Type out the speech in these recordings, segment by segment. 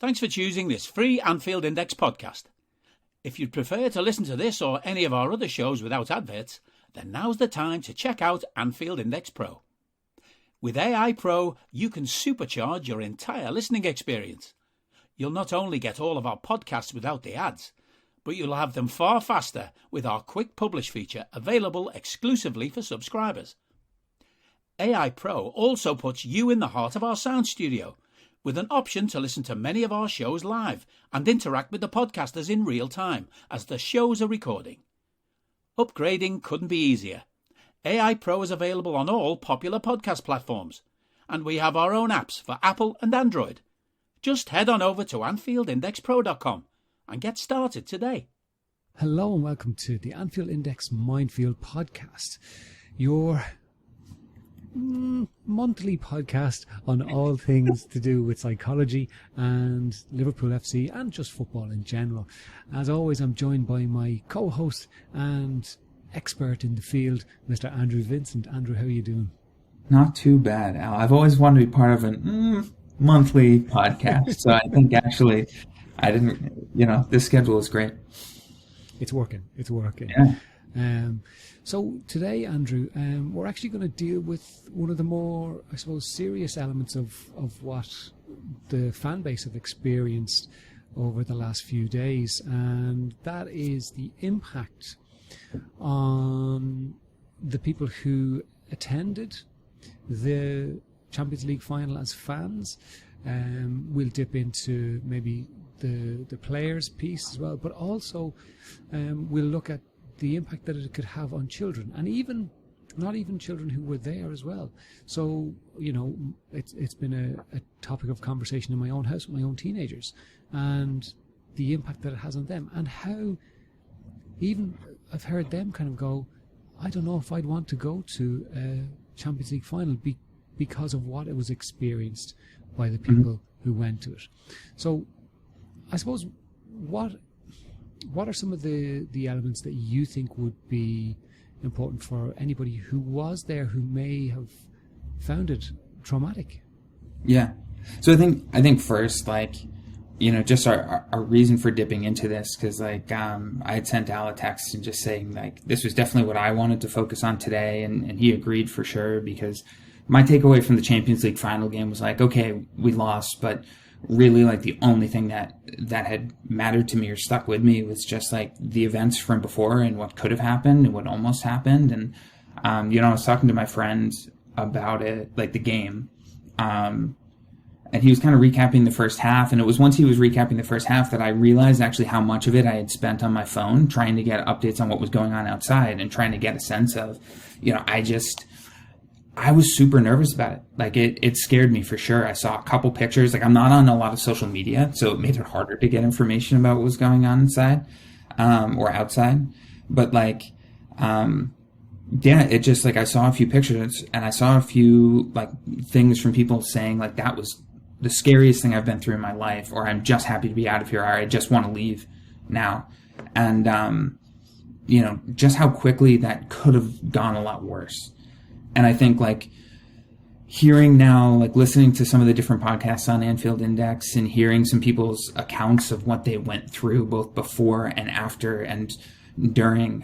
Thanks for choosing this free Anfield Index podcast. If you'd prefer to listen to this or any of our other shows without adverts, then now's the time to check out Anfield Index Pro. With AI Pro, you can supercharge your entire listening experience. You'll not only get all of our podcasts without the ads, but you'll have them far faster with our Quick Publish feature available exclusively for subscribers. AI Pro also puts you in the heart of our sound studio, with an option to listen to many of our shows live and interact with the podcasters in real time as the shows are recording. Upgrading couldn't be easier. AI Pro is available on all popular podcast platforms, and we have our own apps for Apple and Android. Just head on over to AnfieldIndexPro.com and get started today. Hello and welcome to the Anfield Index Minefield podcast, your monthly podcast on all things to do with psychology and Liverpool FC and just football in general. As always, I'm joined by my co-host and expert in the field, Mr. Andrew Vincent. Andrew, how are you doing? Not too bad, Al. I've always wanted to be part of a monthly podcast, so I think actually I didn't, this schedule is great. It's working. Yeah. So today, Andrew, we're actually going to deal with one of the more, I suppose, serious elements of what the fan base have experienced over the last few days, and that is the impact on the people who attended the Champions League final as fans. We'll dip into maybe the players' piece as well, but also we'll look at the impact that it could have on children, and even not even children who were there as well. So, it's been a topic of conversation in my own house with my own teenagers, and the impact that it has on them, and how even I've heard them kind of go, I don't know if I'd want to go to a Champions League final because of what it was experienced by the people who went to it. So I suppose what are some of the elements that you think would be important for anybody who was there who may have found it traumatic? Yeah. So I think first, just our reason for dipping into this, because I had sent Al a text and just saying this was definitely what I wanted to focus on today, and he agreed for sure, because my takeaway from the Champions League final game was okay, we lost, but really the only thing that had mattered to me or stuck with me was just the events from before and what could have happened and what almost happened. And I was talking to my friends about it, the game, and he was kind of recapping the first half, and it was once he was recapping the first half that I realized actually how much of it I had spent on my phone trying to get updates on what was going on outside and trying to get a sense of, I was super nervous about it. It scared me for sure. I saw a couple pictures. I'm not on a lot of social media, so it made it harder to get information about what was going on inside, or outside. But it just I saw a few pictures, and I saw a few things from people saying that was the scariest thing I've been through in my life, or I'm just happy to be out of here, or I just want to leave now. And just how quickly that could have gone a lot worse. And I think hearing now, listening to some of the different podcasts on Anfield Index and hearing some people's accounts of what they went through both before and after and during,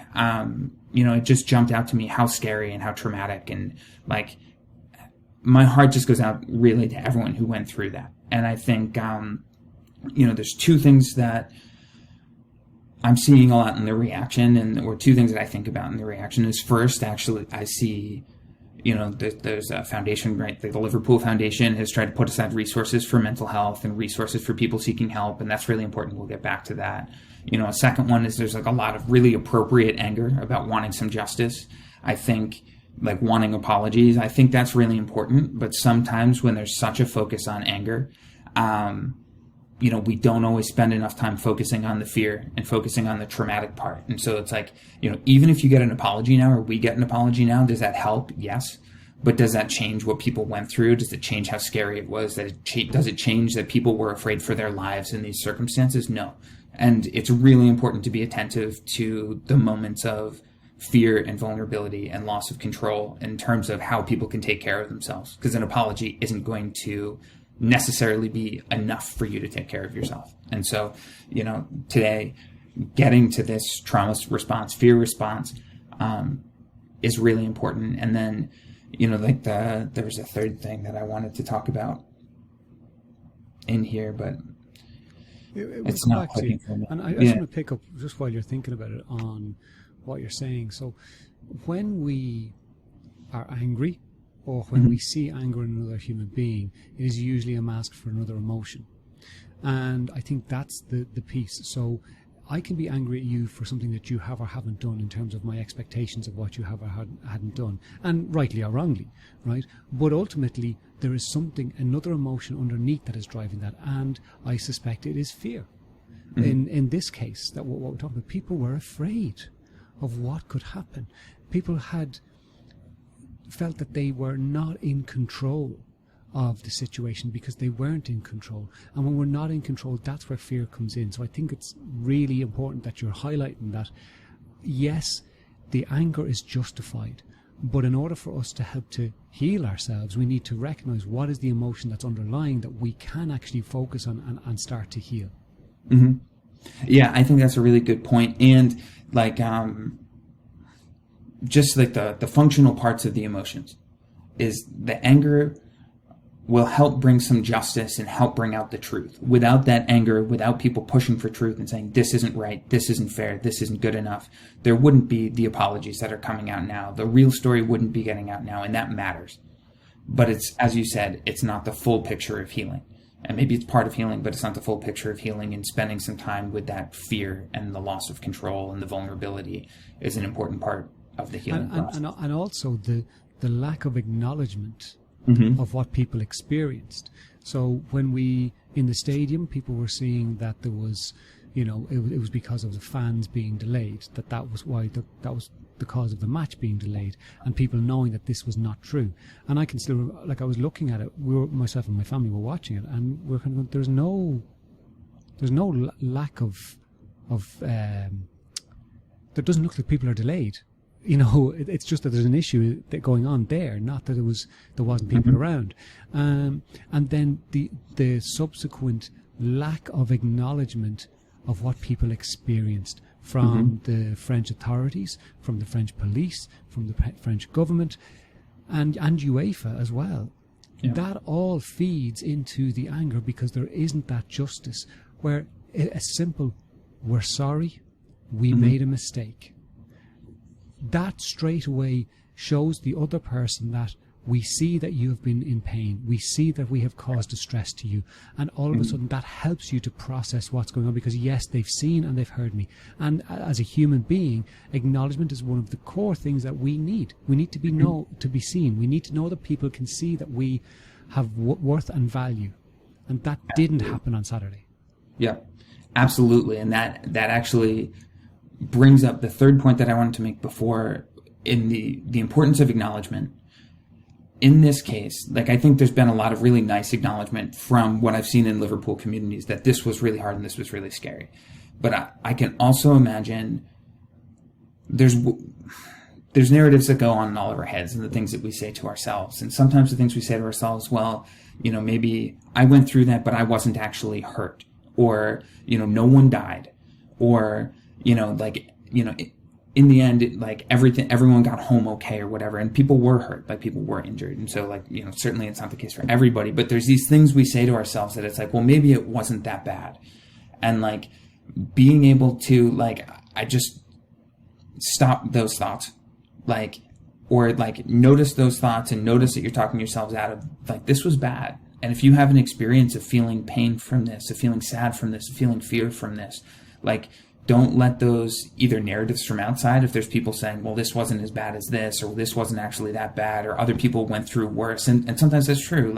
it just jumped out to me how scary and how traumatic, and my heart just goes out really to everyone who went through that. And I think, there's two things that I'm seeing a lot in the reaction, or two things that I think about in the reaction is, first, actually, I see, there's a foundation, right? The Liverpool Foundation has tried to put aside resources for mental health and resources for people seeking help, and that's really important. We'll get back to that. A second one is there's a lot of really appropriate anger about wanting some justice. I think wanting apologies, I think that's really important. But sometimes when there's such a focus on anger, we don't always spend enough time focusing on the fear and focusing on the traumatic part. And so it's even if you get an apology now, or we get an apology now, does that help? Yes. But does that change what people went through? Does it change how scary it was? Does it change that people were afraid for their lives in these circumstances? No. And it's really important to be attentive to the moments of fear and vulnerability and loss of control in terms of how people can take care of themselves, because an apology isn't going to necessarily be enough for you to take care of yourself. And so, today, getting to this trauma response, fear response, is really important. And then, there was a third thing that I wanted to talk about in here, but it's not clicking for me. And I just want to pick up, just while you're thinking about it, on what you're saying. So when we are angry, or when we see anger in another human being, it is usually a mask for another emotion. And I think that's the piece. So I can be angry at you for something that you have or haven't done in terms of my expectations of what you have or hadn't done, and rightly or wrongly, right? But ultimately, there is another emotion underneath that is driving that, and I suspect it is fear. In this case, that what we're talking about, people were afraid of what could happen. People had felt that they were not in control of the situation because they weren't in control. And when we're not in control, that's where fear comes in. So I think it's really important that you're highlighting that, yes, the anger is justified, but in order for us to help to heal ourselves, we need to recognize what is the emotion that's underlying that we can actually focus on and start to heal. Mm-hmm. Yeah, I think that's a really good point. And just like the functional parts of the emotions is the anger will help bring some justice and help bring out the truth. Without that anger, without people pushing for truth and saying, this isn't right, this isn't fair, this isn't good enough, there wouldn't be the apologies that are coming out now. The real story wouldn't be getting out now, and that matters. But it's, as you said, it's not the full picture of healing. And maybe it's part of healing, but it's not the full picture of healing, and spending some time with that fear and the loss of control and the vulnerability is an important part of the healing process. And also the lack of acknowledgement of what people experienced. So when in the stadium, people were seeing that there was, it was because of the fans being delayed, that was why that was the cause of the match being delayed, and people knowing that this was not true. And I can still, I was looking at it, myself and my family were watching it, and we're kind of, there's no lack of there doesn't look like people are delayed. It's just that there's an issue going on there, not that there wasn't people around. And then the subsequent lack of acknowledgement of what people experienced from the French authorities, from the French police, from the French government, and UEFA as well. Yeah. That all feeds into the anger, because there isn't that justice where a simple, we're sorry, we made a mistake. That straight away shows the other person that we see that you have been in pain. We see that we have caused distress to you. And all of a sudden that helps you to process what's going on, because yes, they've seen and they've heard me. And as a human being, acknowledgement is one of the core things that we need. We need to be seen. We need to know that people can see that we have worth and value. And that didn't happen on Saturday. Yeah, absolutely. And that actually brings up the third point that I wanted to make before, in the importance of acknowledgement. In this case, I think there's been a lot of really nice acknowledgement from what I've seen in Liverpool communities that this was really hard and this was really scary. But I can also imagine there's narratives that go on in all of our heads, and the things that we say to ourselves. And sometimes the things we say to ourselves, well, maybe I went through that, but I wasn't actually hurt, or, no one died, or, in the end, everyone got home okay or whatever, and people were hurt, people were injured. And so, certainly it's not the case for everybody, but there's these things we say to ourselves that it's well, maybe it wasn't that bad. And being able to, I just stop those thoughts, or notice those thoughts and notice that you're talking yourselves out of, this was bad. And if you have an experience of feeling pain from this, of feeling sad from this, of feeling fear from this, don't let those either narratives from outside, if there's people saying, well, this wasn't as bad as this, or this wasn't actually that bad, or other people went through worse. And sometimes that's true.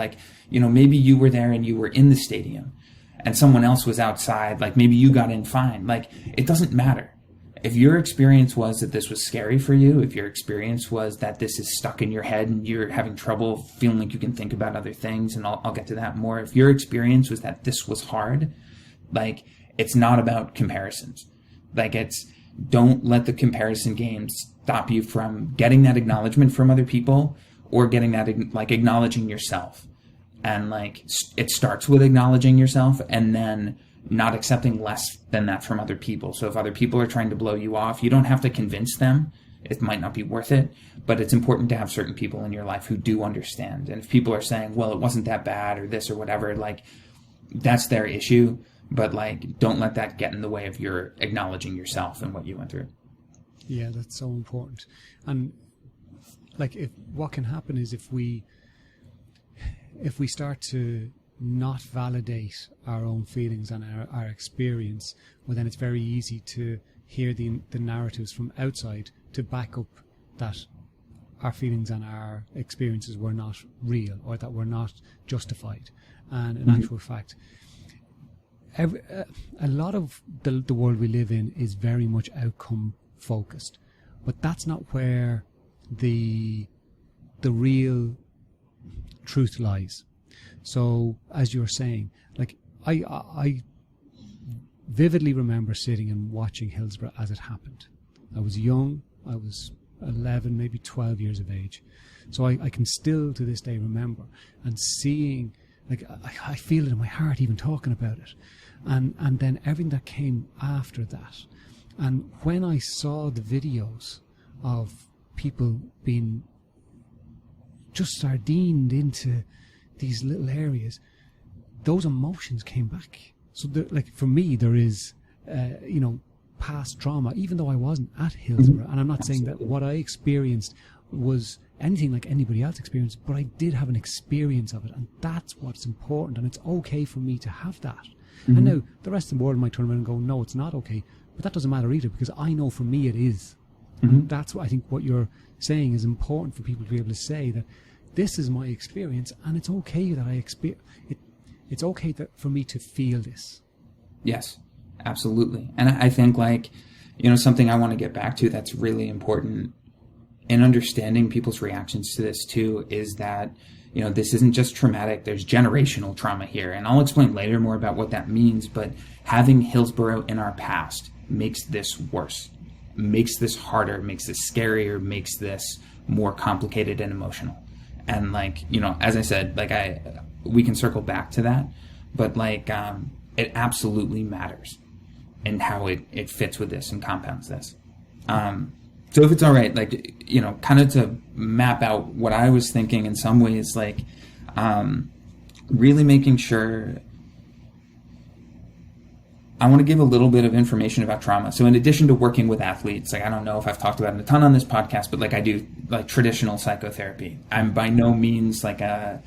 Maybe you were there and you were in the stadium and someone else was outside. Maybe you got in fine. It doesn't matter. If your experience was that this was scary for you, if your experience was that this is stuck in your head and you're having trouble feeling like you can think about other things, and I'll get to that more. If your experience was that this was hard, it's not about comparisons. Don't let the comparison games stop you from getting that acknowledgement from other people, or getting that, acknowledging yourself. And like, it starts with acknowledging yourself and then not accepting less than that from other people. So if other people are trying to blow you off, you don't have to convince them. It might not be worth it, but it's important to have certain people in your life who do understand. And if people are saying, well, it wasn't that bad or this or whatever, like, that's their issue. But like, don't let that get in the way of your acknowledging yourself and what you went through. Yeah, that's so important. And like, what can happen is if we start to not validate our own feelings and our experience, well, then it's very easy to hear the narratives from outside to back up that our feelings and our experiences were not real or that were not justified. And in actual fact, a lot of the world we live in is very much outcome focused, but that's not where the real truth lies. So as you're saying, like, I vividly remember sitting and watching Hillsborough as it happened. I was young. I was 11, maybe 12 years of age. So I can still to this day remember and seeing, like, I feel it in my heart even talking about it. And then everything that came after that. And when I saw the videos of people being just sardined into these little areas, those emotions came back. So like, for me, there is, past trauma, even though I wasn't at Hillsborough. And I'm not saying that what I experienced was anything like anybody else experienced, but I did have an experience of it. And that's what's important. And it's okay for me to have that. And now the rest of the world might turn around and go, no, it's not okay. But that doesn't matter either, because I know for me it is. And that's what I think what you're saying is important for people to be able to say, that this is my experience and it's okay that I experience it. It's okay for me to feel this. Yes, absolutely. And I think, like, something I want to get back to that's really important in understanding people's reactions to this too is that, this isn't just traumatic. There's generational trauma here. And I'll explain later more about what that means. But having Hillsborough in our past makes this worse, makes this harder, makes this scarier, makes this more complicated and emotional. And like, as I said, like, we can circle back to that, but like, it absolutely matters in how it fits with this and compounds this. So if it's all right, like, kind of to map out what I was thinking in some ways, like, really making sure I want to give a little bit of information about trauma. So in addition to working with athletes, like, I don't know if I've talked about it a ton on this podcast, but like, I do like traditional psychotherapy. I'm by no means like an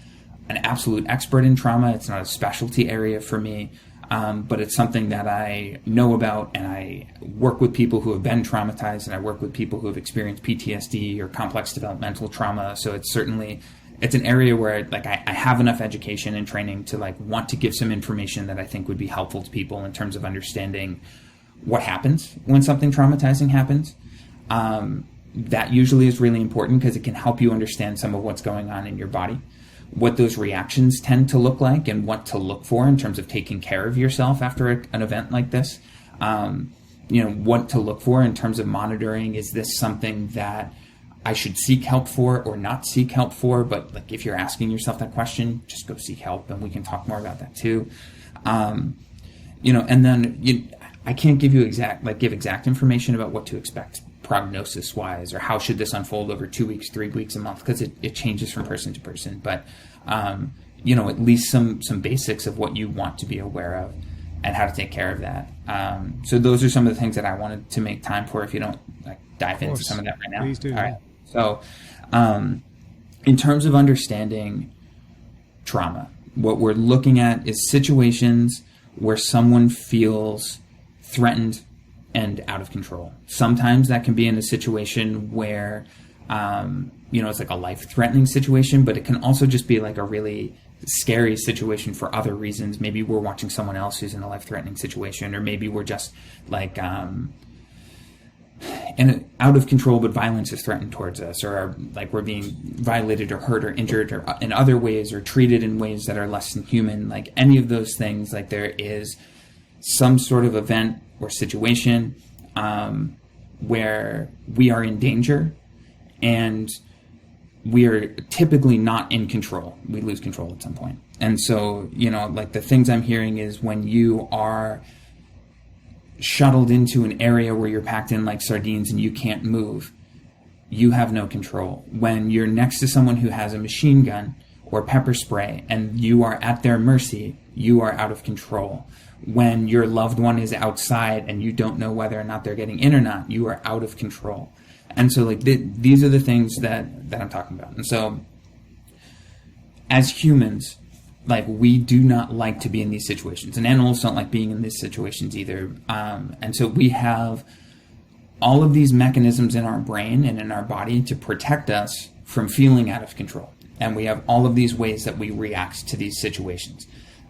absolute expert in trauma. It's not a specialty area for me. But it's something that I know about, and I work with people who have been traumatized, and I work with people who have experienced PTSD or complex developmental trauma. So it's an area where like I have enough education and training to like want to give some information that I think would be helpful to people in terms of understanding what happens when something traumatizing happens. That usually is really important because it can help you understand some of what's going on in your body, what those reactions tend to look like, and what to look for in terms of taking care of yourself after an event like this. What to look for in terms of monitoring. Is this something that I should seek help for or not seek help for? But like, if you're asking yourself that question, just go seek help, and we can talk more about that too. And then I can't give you exact information about what to expect prognosis wise, or how should this unfold over 2 weeks, 3 weeks, a month, because it changes from person to person. But at least some basics of what you want to be aware of and how to take care of that. So those are some of the things that I wanted to make time for. If you don't like dive into some of that right now. Please do. All right. So in terms of understanding trauma, what we're looking at is situations where someone feels threatened and out of control. Sometimes that can be in a situation where, it's like a life-threatening situation, but it can also just be like a really scary situation for other reasons. Maybe we're watching someone else who's in a life-threatening situation, or maybe we're just like out of control, but violence is threatened towards us, or like we're being violated or hurt or injured or in other ways, or treated in ways that are less than human. Like any of those things, like there is some sort of event or situation where we are in danger, and we are typically not in control. We lose control at some point. And so, like the things I'm hearing is when you are shuttled into an area where you're packed in like sardines and you can't move, you have no control. When you're next to someone who has a machine gun or pepper spray and you are at their mercy, you are out of control. When your loved one is outside and you don't know whether or not they're getting in or not, you are out of control. And so like these are the things that I'm talking about. And so as humans, like we do not like to be in these situations, and animals don't like being in these situations either. And so we have all of these mechanisms in our brain and in our body to protect us from feeling out of control. And we have all of these ways that we react to these situations.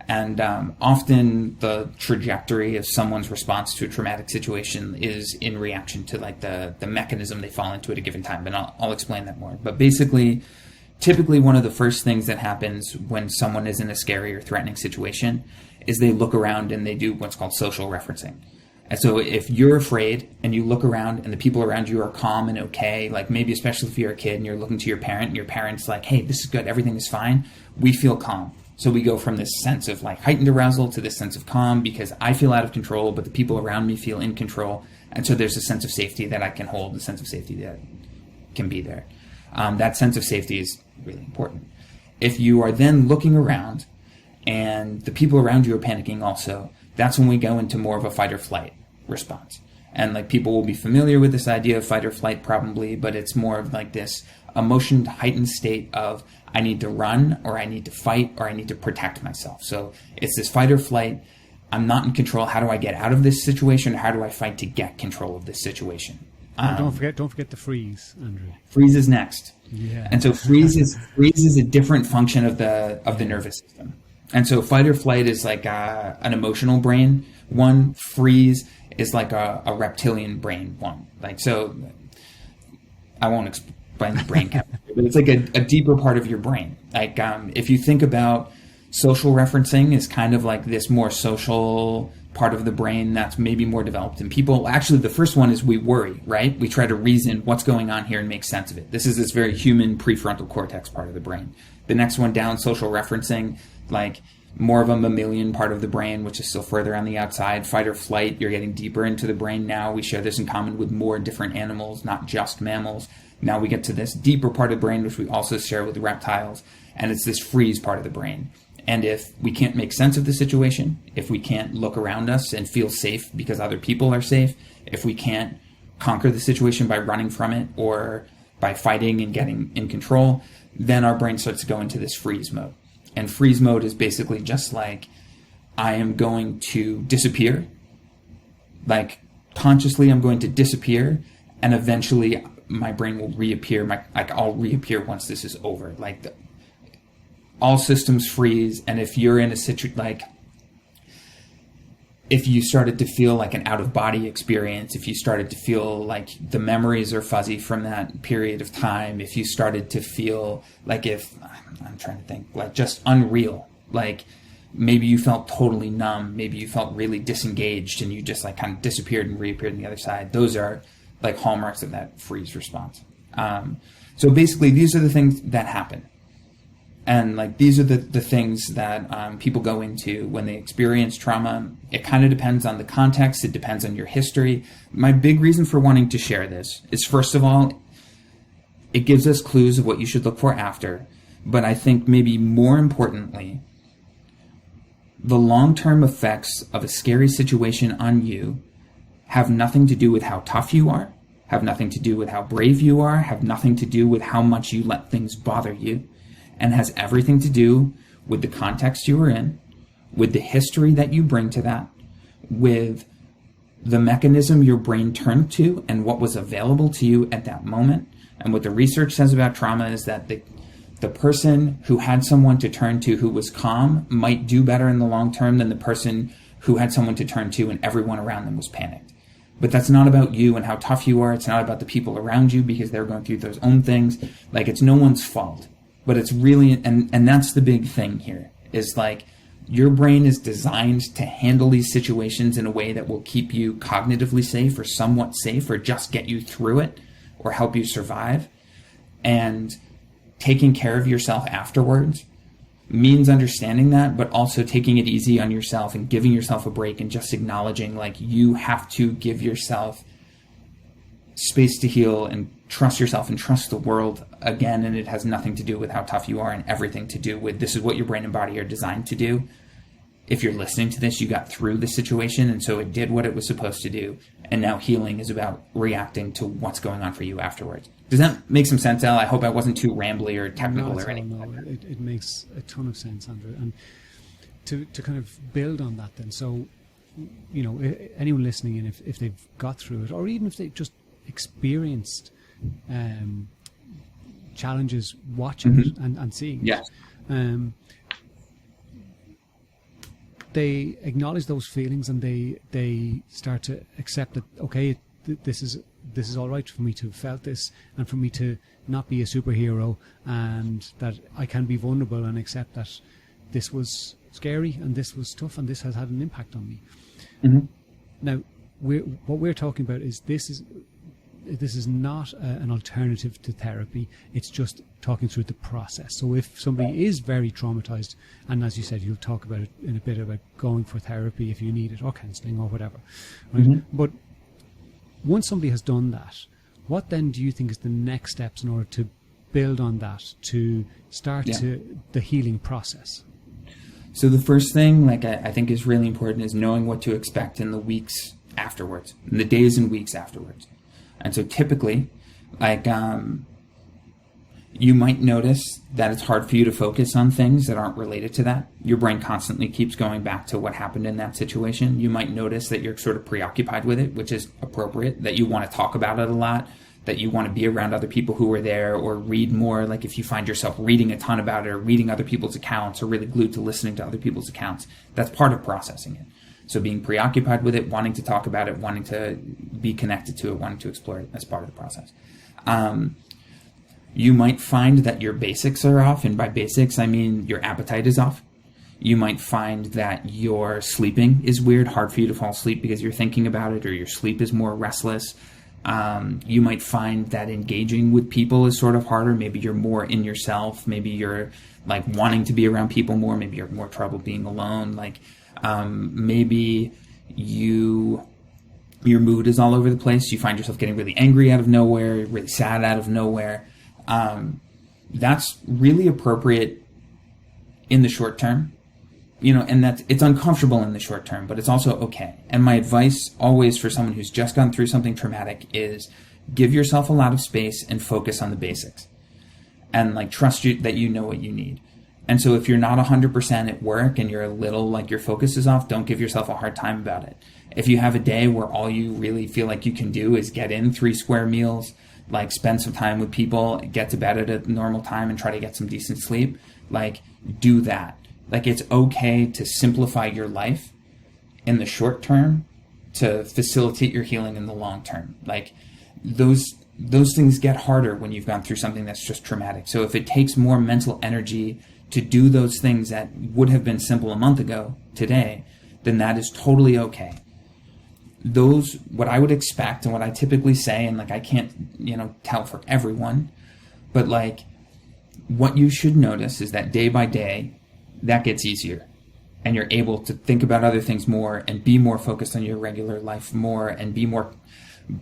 And often the trajectory of someone's response to a traumatic situation is in reaction to like the mechanism they fall into at a given time. And I'll explain that more. But basically, typically one of the first things that happens when someone is in a scary or threatening situation is they look around and they do what's called social referencing. And so if you're afraid and you look around and the people around you are calm and okay, like maybe especially if you're a kid and you're looking to your parent and your parent's like, hey, this is good, everything is fine, we feel calm. So we go from this sense of like heightened arousal to this sense of calm because I feel out of control, but the people around me feel in control. And so there's a sense of safety that I can hold, a sense of safety that can be there. That sense of safety is really important. If you are then looking around and the people around you are panicking also, that's when we go into more of a fight or flight response. And like people will be familiar with this idea of fight or flight probably, but it's more of like this emotion heightened state of I need to run or I need to fight or I need to protect myself. So it's this fight or flight. I'm not in control. How do I get out of this situation? Or how do I fight to get control of this situation? Don't forget the freeze, Andrew. Freeze is next. Yeah. And so freeze is a different function of the nervous system. And so fight or flight is like an emotional brain one. Freeze is like a reptilian brain one. Like, so I won't explain the brain chemistry, but it's like a deeper part of your brain. Like, if you think about social referencing is kind of like this more social part of the brain that's maybe more developed in people. Actually, the first one is we worry, right? We try to reason what's going on here and make sense of it. This is this very human prefrontal cortex part of the brain. The next one down, social referencing, like more of a mammalian part of the brain, which is still further on the outside. Fight or flight, you're getting deeper into the brain now. We share this in common with more different animals, not just mammals. Now we get to this deeper part of the brain, which we also share with reptiles, and it's this freeze part of the brain. And if we can't make sense of the situation, if we can't look around us and feel safe because other people are safe, if we can't conquer the situation by running from it or by fighting and getting in control, then our brain starts to go into this freeze mode. And freeze mode is basically just like, I am going to disappear. Like, consciously, I'm going to disappear, and eventually my brain will reappear. I'll reappear once this is over. Like, all systems freeze, and if you're in a situation, like, if you started to feel like an out-of-body experience, if you started to feel like the memories are fuzzy from that period of time, if you started to feel like I'm trying to think, like just unreal, like maybe you felt totally numb, maybe you felt really disengaged and you just like kind of disappeared and reappeared on the other side, those are like hallmarks of that freeze response. So basically, these are the things that happen. And like these are the things that people go into when they experience trauma. It kind of depends on the context. It depends on your history. My big reason for wanting to share this is, first of all, it gives us clues of what you should look for after. But I think maybe more importantly, the long-term effects of a scary situation on you have nothing to do with how tough you are, have nothing to do with how brave you are, have nothing to do with how much you let things bother you, and has everything to do with the context you were in, with the history that you bring to that, with the mechanism your brain turned to and what was available to you at that moment. And what the research says about trauma is that the person who had someone to turn to who was calm might do better in the long term than the person who had someone to turn to and everyone around them was panicked. But that's not about you and how tough you are. It's not about the people around you because they're going through those own things. Like, it's no one's fault. But it's really, and that's the big thing here, is like your brain is designed to handle these situations in a way that will keep you cognitively safe or somewhat safe or just get you through it or help you survive. And taking care of yourself afterwards means understanding that, but also taking it easy on yourself and giving yourself a break and just acknowledging like you have to give yourself space to heal and trust yourself and trust the world again. And it has nothing to do with how tough you are and everything to do with this is what your brain and body are designed to do. If you're listening to this, you got through the situation, and so it did what it was supposed to do. And now healing is about reacting to what's going on for you afterwards. Does that make some sense, Al? I hope I wasn't too rambly or technical or anything. No, it makes a ton of sense, Andrew. And to kind of build on that then, so, you know, anyone listening in, if they've got through it, or even if they've just experienced challenges watching it and seeing it, yes. They acknowledge those feelings and they start to accept that, okay, this is all right for me to have felt this and for me to not be a superhero, and that I can be vulnerable and accept that this was scary and this was tough and this has had an impact on me. Mm-hmm. Now, what we're talking about is this is not an alternative to therapy. It's just talking through the process. So if somebody is very traumatized, and as you said, you'll talk about it in a bit about going for therapy if you need it, or counseling or whatever, right? Mm-hmm. But once somebody has done that, what then do you think is the next steps in order to build on that, to start to the healing process? So the first thing, like I think is really important, is knowing what to expect in the weeks afterwards, in the days and weeks afterwards. And so typically, like, you might notice that it's hard for you to focus on things that aren't related to that. Your brain constantly keeps going back to what happened in that situation. You might notice that you're sort of preoccupied with it, which is appropriate, that you want to talk about it a lot, that you want to be around other people who are there, or read more. Like if you find yourself reading a ton about it, or reading other people's accounts, or really glued to listening to other people's accounts, that's part of processing it. So being preoccupied with it, wanting to talk about it, wanting to be connected to it, wanting to explore it, that's part of the process. You might find that your basics are off, and by basics, I mean your appetite is off. You might find that your sleeping is weird, hard for you to fall asleep because you're thinking about it, or your sleep is more restless. You might find that engaging with people is sort of harder. Maybe you're more in yourself. Maybe you're like wanting to be around people more. Maybe you're more trouble being alone. Like, maybe your mood is all over the place. You find yourself getting really angry out of nowhere, really sad out of nowhere. That's really appropriate in the short term, and it's uncomfortable in the short term, but it's also okay. And my advice always for someone who's just gone through something traumatic is give yourself a lot of space and focus on the basics, and like trust you that you know what you need. And so if you're not 100% at work and you're a little like your focus is off, don't give yourself a hard time about it. If you have a day where all you really feel like you can do is get in 3 square meals, like spend some time with people, get to bed at a normal time and try to get some decent sleep, like do that. Like it's okay to simplify your life in the short term to facilitate your healing in the long term. Like those things get harder when you've gone through something that's just traumatic. So if it takes more mental energy to do those things that would have been simple a month ago today, then that is totally okay. What I would expect and what I typically say, and like I can't, tell for everyone, but like what you should notice is that day by day, that gets easier. And you're able to think about other things more and be more focused on your regular life more and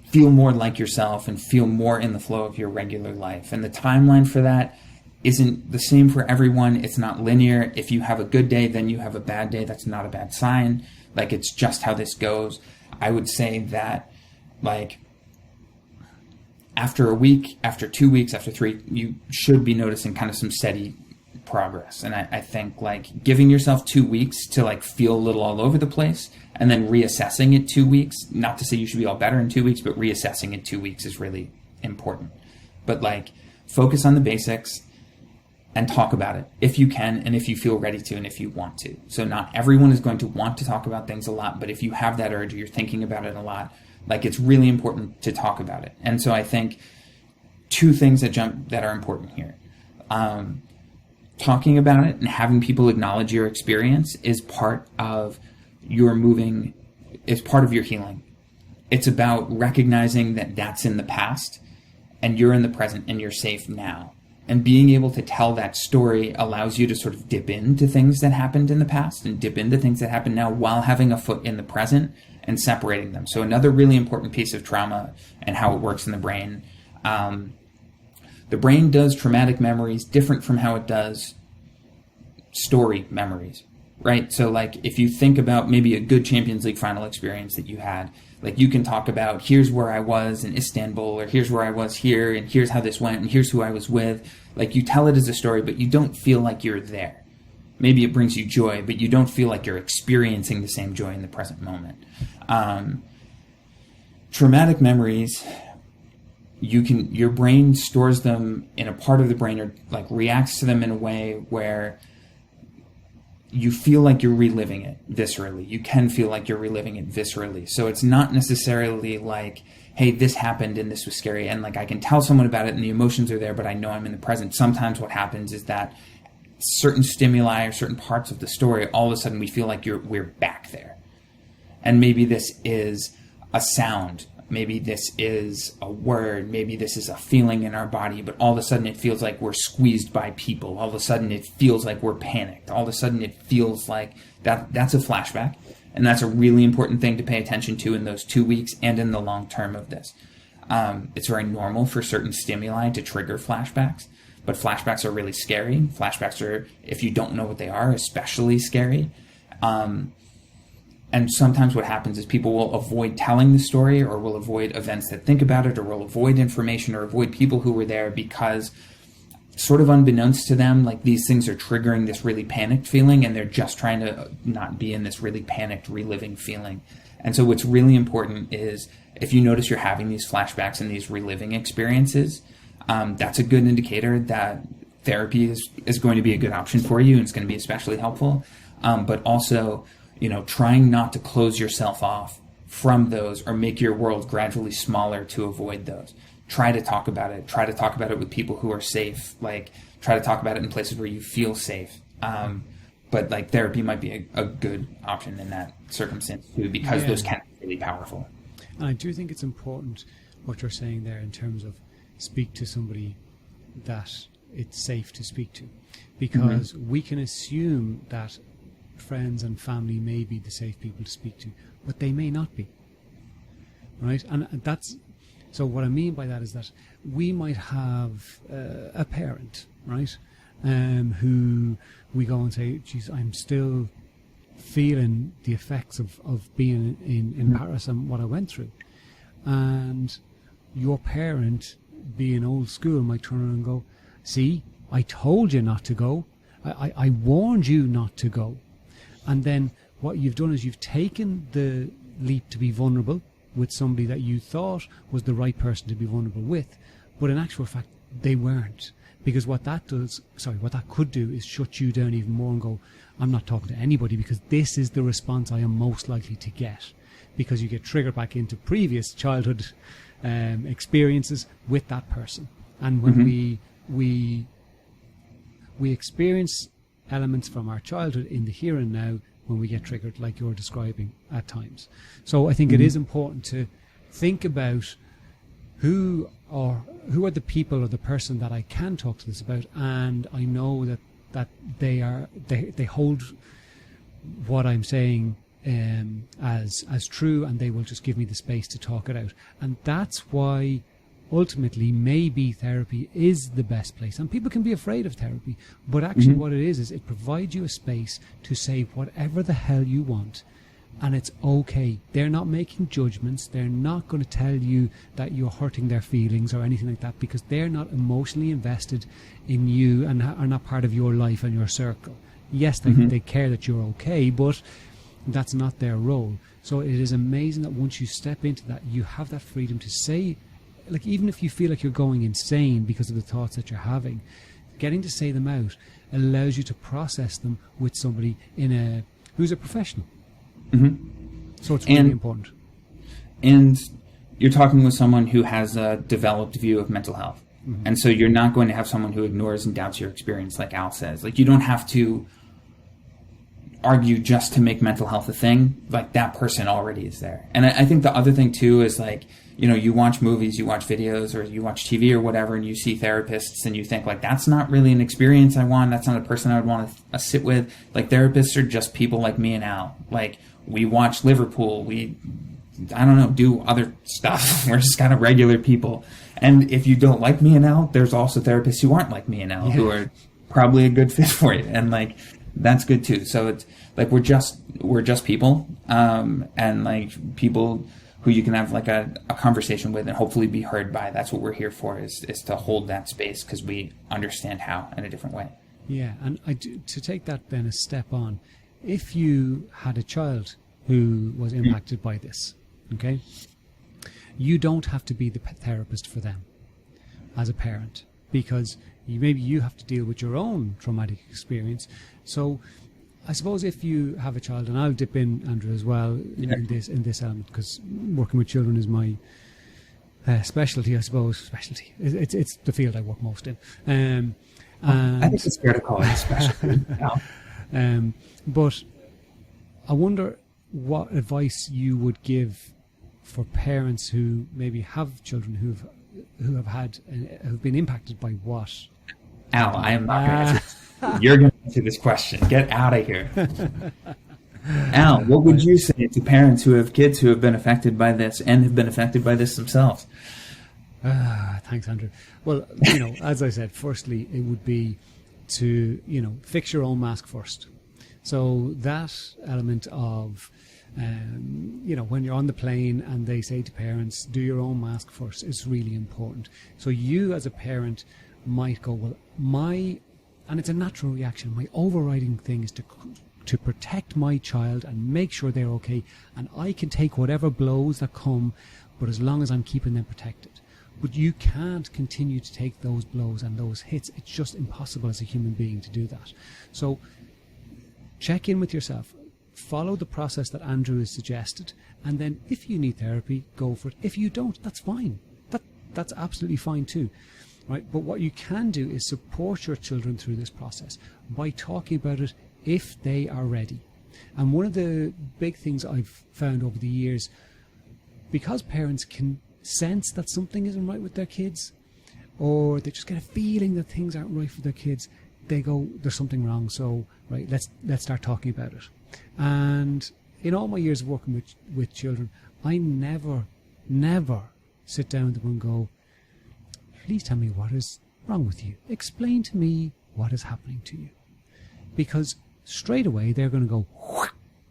feel more like yourself and feel more in the flow of your regular life. And the timeline for that isn't the same for everyone. It's not linear. If you have a good day, then you have a bad day. That's not a bad sign. Like it's just how this goes. I would say that like after a week, after 2 weeks, after 3, you should be noticing kind of some steady progress. And I think like giving yourself 2 weeks to like feel a little all over the place and then reassessing it 2 weeks, not to say you should be all better in 2 weeks, but reassessing it 2 weeks is really important. But like focus on the basics and talk about it if you can and if you feel ready to and if you want to. So not everyone is going to want to talk about things a lot, but if you have that urge or you're thinking about it a lot, like it's really important to talk about it. And so I think 2 things that are important here. Talking about it and having people acknowledge your experience is part of it's part of your healing. It's about recognizing that that's in the past and you're in the present and you're safe now. And being able to tell that story allows you to sort of dip into things that happened in the past and dip into things that happen now while having a foot in the present and separating them. So another really important piece of trauma and how it works in the brain. The brain does traumatic memories different from how it does story memories, right? So like if you think about maybe a good Champions League final experience that you had, like you can talk about, here's where I was in Istanbul, or here's where I was here, and here's how this went, and here's who I was with. Like you tell it as a story, but you don't feel like you're there. Maybe it brings you joy, but you don't feel like you're experiencing the same joy in the present moment. Traumatic memories, your brain stores them in a part of the brain, or like reacts to them in a way where you feel like you're reliving it viscerally. You can feel like you're reliving it viscerally. So it's not necessarily like, hey, this happened and this was scary, and like I can tell someone about it and the emotions are there, but I know I'm in the present. Sometimes what happens is that certain stimuli or certain parts of the story, all of a sudden we feel like we're back there. And maybe this is a sound, maybe this is a word, maybe this is a feeling in our body, but all of a sudden it feels like we're squeezed by people. All of a sudden it feels like we're panicked. All of a sudden it feels like that's a flashback. And that's a really important thing to pay attention to in those 2 weeks and in the long term of this. It's very normal for certain stimuli to trigger flashbacks, but flashbacks are really scary. Flashbacks are, if you don't know what they are, especially scary. And sometimes what happens is people will avoid telling the story, or will avoid events that think about it, or will avoid information, or avoid people who were there because, sort of unbeknownst to them, like these things are triggering this really panicked feeling, and they're just trying to not be in this really panicked reliving feeling. And so what's really important is if you notice you're having these flashbacks and these reliving experiences, that's a good indicator that therapy is going to be a good option for you, and it's going to be especially helpful. But also, trying not to close yourself off from those or make your world gradually smaller to avoid those. Try to talk about it. Try to talk about it with people who are safe. Like, try to talk about it in places where you feel safe. But like therapy might be a good option in that circumstance too, because those can be really powerful. And I do think it's important what you're saying there in terms of speak to somebody that it's safe to speak to, because we can assume that friends and family may be the safe people to speak to, but they may not be, right? And that's, so what I mean by that is that we might have a parent, right, who we go and say, geez, I'm still feeling the effects of being in Paris and what I went through. And your parent, being old school, might turn around and go, see, I told you not to go. I warned you not to go. And then what you've done is you've taken the leap to be vulnerable with somebody that you thought was the right person to be vulnerable with, but in actual fact they weren't. Because what that could do is shut you down even more and go, I'm not talking to anybody because this is the response I am most likely to get. Because you get triggered back into previous childhood experiences with that person. And when we experience elements from our childhood in the here and now when we get triggered, like you're describing at times. So I think it is important to think about who are the people or the person that I can talk to this about, and I know that they hold what I'm saying as true, and they will just give me the space to talk it out. And that's why ultimately maybe therapy is the best place. And people can be afraid of therapy, but actually what it is it provides you a space to say whatever the hell you want, and it's okay. They're not making judgments. They're not going to tell you that you're hurting their feelings or anything like that, because they're not emotionally invested in you and are not part of your life and your circle. Yes, they care that you're okay, but that's not their role. So it is amazing that once you step into that, you have that freedom to say, like, even if you feel like you're going insane because of the thoughts that you're having, getting to say them out allows you to process them with somebody who's a professional. So it's really important. And you're talking with someone who has a developed view of mental health. And so you're not going to have someone who ignores and doubts your experience, like Al says. Like, you don't have to argue just to make mental health a thing, like that person already is there. And I think the other thing too is like, you know, you watch movies, you watch videos, or you watch TV or whatever, and you see therapists and you think like, that's not really an experience I want. That's not a person I would want to sit with. Like therapists are just people like me and Al. Like we watch Liverpool. I don't know, do other stuff. We're just kind of regular people. And if you don't like me and Al, there's also therapists who aren't like me and Al who are probably a good fit for you. And like, that's good too. So it's like we're just people, and like people who you can have like a conversation with and hopefully be heard by. That's what we're here for, is to hold that space, because we understand how in a different way. Yeah, and to take that then a step on, if you had a child who was impacted by this, okay, you don't have to be the therapist for them as a parent, because maybe you have to deal with your own traumatic experience. So I suppose if you have a child, and I'll dip in, Andrew, as well in this element, because working with children is my specialty, I suppose. It's the field I work most in. I think it's fair to call it a specialty. But I wonder what advice you would give for parents who maybe have children who've been impacted by what. Al, I am not going to answer. You're going to answer this question. Get out of here. Al, what would you say to parents who have kids who have been affected by this and have been affected by this themselves? Thanks, Andrew. Well, you know, as I said, firstly, it would be to, you know, fix your own mask first. So that element of, you know, when you're on the plane and they say to parents, do your own mask first, is really important. So you as a parent might go, well, and it's a natural reaction, my overriding thing is to protect my child and make sure they're okay, and I can take whatever blows that come, but as long as I'm keeping them protected. But you can't continue to take those blows and those hits. It's just impossible as a human being to do that. So check in with yourself, follow the process that Andrew has suggested, and then if you need therapy, go for it. If you don't, that's fine. That's absolutely fine too. Right? But what you can do is support your children through this process by talking about it if they are ready. And one of the big things I've found over the years, because parents can sense that something isn't right with their kids, or they just get a feeling that things aren't right for their kids, they go, there's something wrong, so right, let's start talking about it. And in all my years of working with children, I never sit down with them and go, please tell me what is wrong with you. Explain to me what is happening to you. Because straight away they're going to go,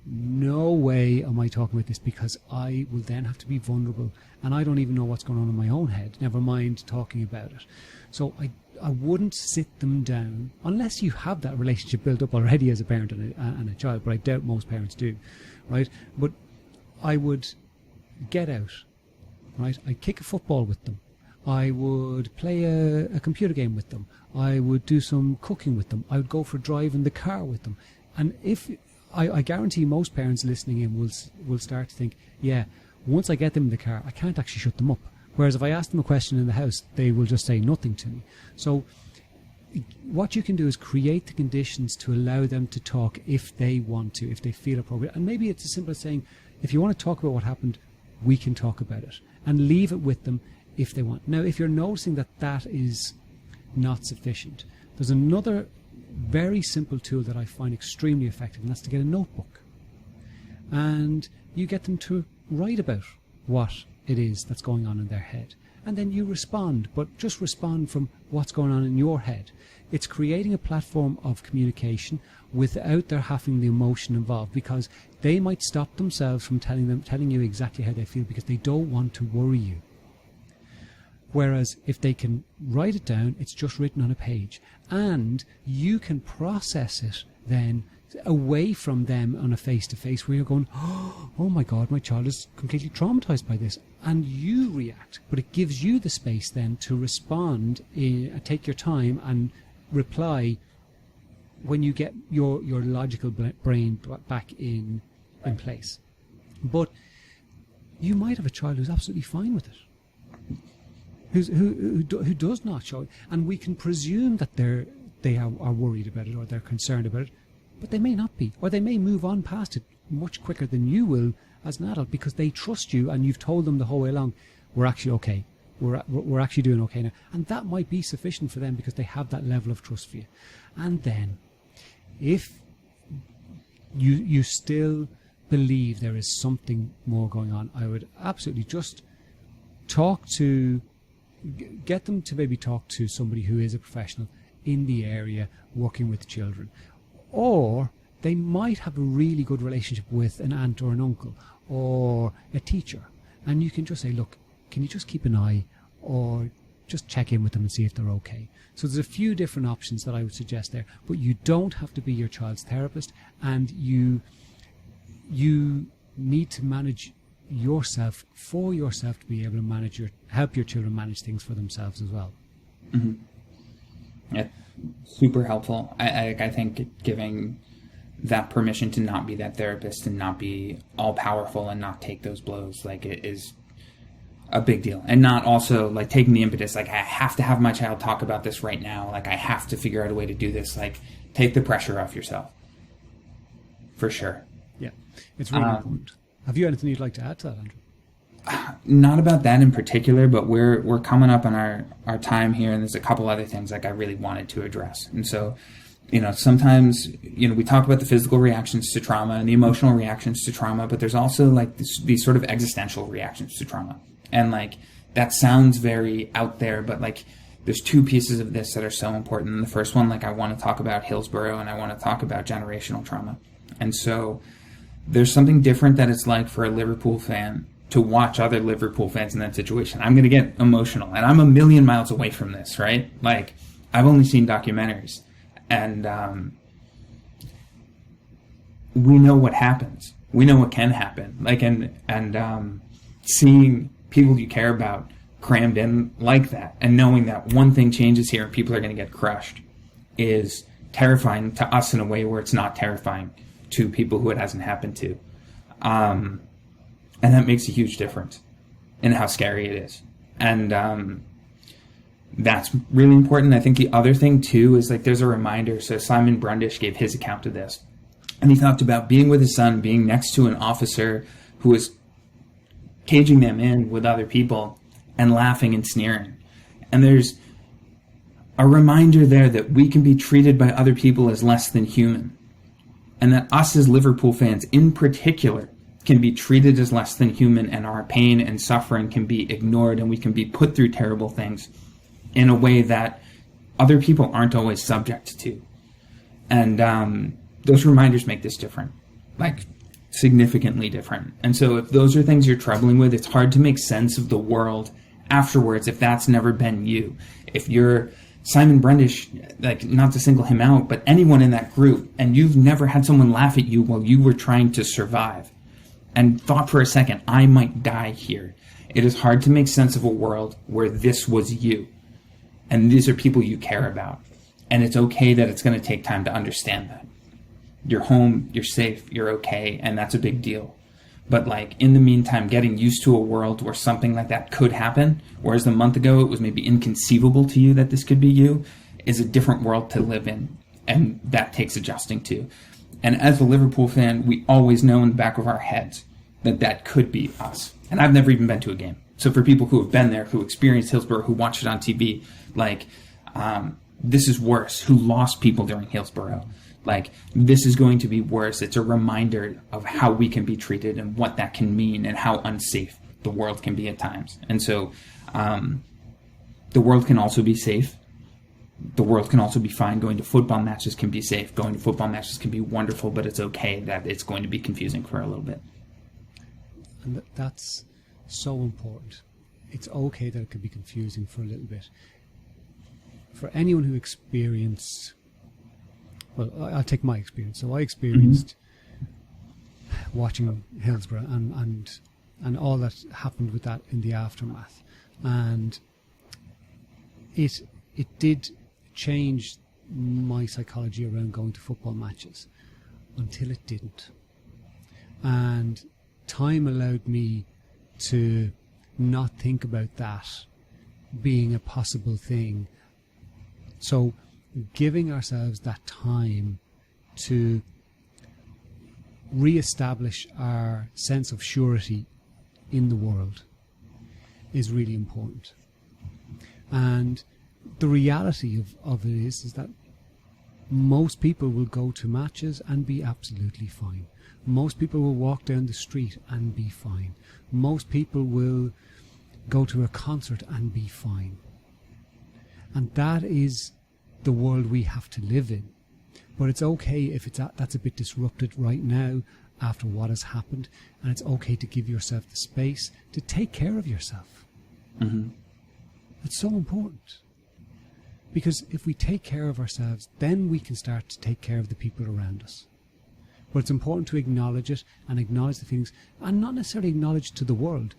no way am I talking about this, because I will then have to be vulnerable and I don't even know what's going on in my own head, never mind talking about it. So I wouldn't sit them down, unless you have that relationship built up already as a parent and a child, but I doubt most parents do, right? But I would get out, right? I'd kick a football with them. I would play a computer game with them. I would do some cooking with them. I would go for a drive in the car with them. And if I guarantee most parents listening in will start to think, yeah, once I get them in the car, I can't actually shut them up. Whereas if I ask them a question in the house, they will just say nothing to me. So what you can do is create the conditions to allow them to talk if they want to, if they feel appropriate. And maybe it's as simple as saying, if you want to talk about what happened, we can talk about it. And leave it with them if they want. Now, if you're noticing that is not sufficient, there's another very simple tool that I find extremely effective, and that's to get a notebook. And you get them to write about what it is that's going on in their head. And then you respond, but just respond from what's going on in your head. It's creating a platform of communication without there having the emotion involved, because they might stop themselves from telling you exactly how they feel because they don't want to worry you. Whereas if they can write it down, it's just written on a page, and you can process it then away from them on a face-to-face, where you're going, oh my God, my child is completely traumatized by this, and you react. But it gives you the space then to respond, take your time and reply when you get your logical brain back in place. But you might have a child who's absolutely fine with it, who does not show it, and we can presume that they are worried about it or they're concerned about it but they may not be, or they may move on past it much quicker than you will as an adult, because they trust you and you've told them the whole way along, we're actually okay. We're actually doing okay now. And that might be sufficient for them because they have that level of trust for you. And then, if you still believe there is something more going on, I would absolutely just get them to maybe talk to somebody who is a professional in the area working with children. Or they might have a really good relationship with an aunt or an uncle or a teacher. And you can just say, look, can you just keep an eye or just check in with them and see if they're okay? So there's a few different options that I would suggest there, but you don't have to be your child's therapist, and you need to manage yourself for yourself to be able to help your children manage things for themselves as well. Mm-hmm. Yeah, super helpful. I think giving that permission to not be that therapist and not be all powerful and not take those blows, like, it is a big deal. And not also like taking the impetus, like, I have to have my child talk about this right now, like, I have to figure out a way to do this. Like, take the pressure off yourself, for sure. Yeah, it's really important. Have you anything you'd like to add to that, Andrew? Not about that in particular, but we're coming up on our time here, and there's a couple other things like I really wanted to address. And so, sometimes, we talk about the physical reactions to trauma and the emotional reactions to trauma, but there's also like these sort of existential reactions to trauma. And like, that sounds very out there, but like, there's two pieces of this that are so important. And the first one, like, I want to talk about Hillsborough, and I want to talk about generational trauma. And so there's something different that it's like for a Liverpool fan to watch other Liverpool fans in that situation. I'm going to get emotional, and I'm a million miles away from this, right? Like, I've only seen documentaries, and we know what happens. We know what can happen. Like, and seeing people you care about crammed in like that, and knowing that one thing changes here and people are going to get crushed, is terrifying to us in a way where it's not terrifying to people who it hasn't happened to. And that makes a huge difference in how scary it is. And that's really important. I think the other thing too is, like, there's a reminder. So Simon Brundish gave his account of this, and he talked about being with his son, being next to an officer who was caging them in with other people and laughing and sneering. And there's a reminder there that we can be treated by other people as less than human, and that us as Liverpool fans in particular can be treated as less than human, and our pain and suffering can be ignored, and we can be put through terrible things in a way that other people aren't always subject to. And those reminders make this different, like, significantly different. And so if those are things you're troubling with, it's hard to make sense of the world afterwards if that's never been you. If you're Simon Brundish, like, not to single him out, but anyone in that group, and you've never had someone laugh at you while you were trying to survive and thought for a second, I might die here. It is hard to make sense of a world where this was you, and these are people you care about. And it's okay that it's going to take time to understand that. You're home, you're safe, you're okay, and that's a big deal. But, like, in the meantime, getting used to a world where something like that could happen, whereas a month ago it was maybe inconceivable to you that this could be you, is a different world to live in, and that takes adjusting to. And as a Liverpool fan, we always know in the back of our heads that that could be us. And I've never even been to a game. So for people who have been there, who experienced Hillsborough, who watched it on TV, like, this is worse, who lost people during Hillsborough. Like, this is going to be worse. It's a reminder of how we can be treated and what that can mean and how unsafe the world can be at times. And so the world can also be safe. The world can also be fine. Going to football matches can be safe. Going to football matches can be wonderful, but it's okay that it's going to be confusing for a little bit. And that's so important. It's okay that it can be confusing for a little bit. For anyone who experienced... Well, I'll take my experience. So I experienced watching Hillsborough and all that happened with that in the aftermath. And it did change my psychology around going to football matches until it didn't. And time allowed me to not think about that being a possible thing. So giving ourselves that time to re-establish our sense of surety in the world is really important. And the reality of it is that most people will go to matches and be absolutely fine. Most people will walk down the street and be fine. Most people will go to a concert and be fine. And that is the world we have to live in. But it's okay if that's a bit disrupted right now after what has happened, and it's okay to give yourself the space to take care of yourself. Mm-hmm. It's so important. Because if we take care of ourselves, then we can start to take care of the people around us. But it's important to acknowledge it and acknowledge the feelings, and not necessarily acknowledge to the world.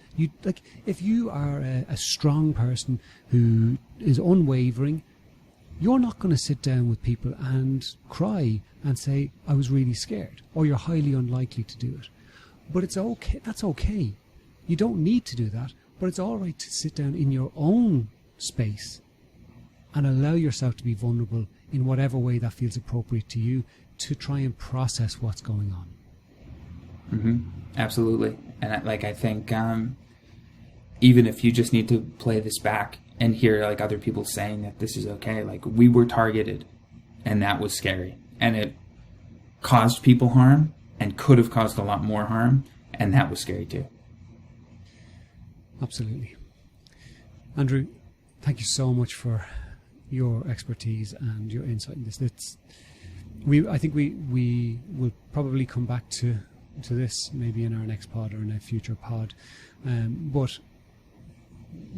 If you are a strong person who is unwavering, you're not going to sit down with people and cry and say, I was really scared, or you're highly unlikely to do it. But it's okay. That's okay. You don't need to do that, but it's all right to sit down in your own space and allow yourself to be vulnerable in whatever way that feels appropriate to you, to try and process what's going on. Mm-hmm. Absolutely. And I think even if you just need to play this back and hear like other people saying that this is okay, like we were targeted and that was scary and it caused people harm and could have caused a lot more harm, and that was scary too. Absolutely. Andrew, thank you so much for your expertise and your insight in this. I think we will probably come back to this maybe in our next pod or in a future pod. But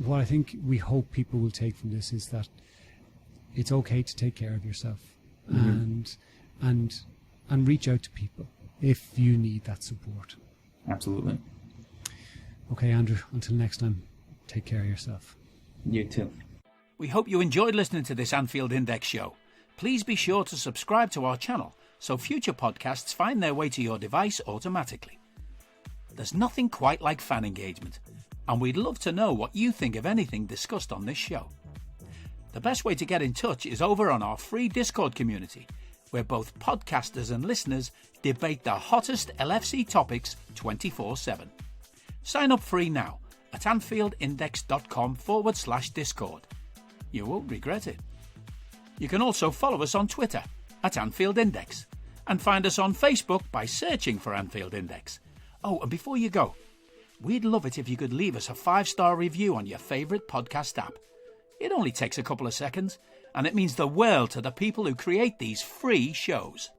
what I think we hope people will take from this is that it's okay to take care of yourself, mm-hmm. and reach out to people if you need that support. Absolutely. Okay, Andrew, until next time, take care of yourself. You too. We hope you enjoyed listening to this Anfield Index show. Please be sure to subscribe to our channel so future podcasts find their way to your device automatically. There's nothing quite like fan engagement, and we'd love to know what you think of anything discussed on this show. The best way to get in touch is over on our free Discord community, where both podcasters and listeners debate the hottest LFC topics 24/7. Sign up free now at AnfieldIndex.com/Discord. You won't regret it. You can also follow us on Twitter at Anfield Index and find us on Facebook by searching for Anfield Index. Oh, and before you go, we'd love it if you could leave us a 5-star review on your favourite podcast app. It only takes a couple of seconds, and it means the world to the people who create these free shows.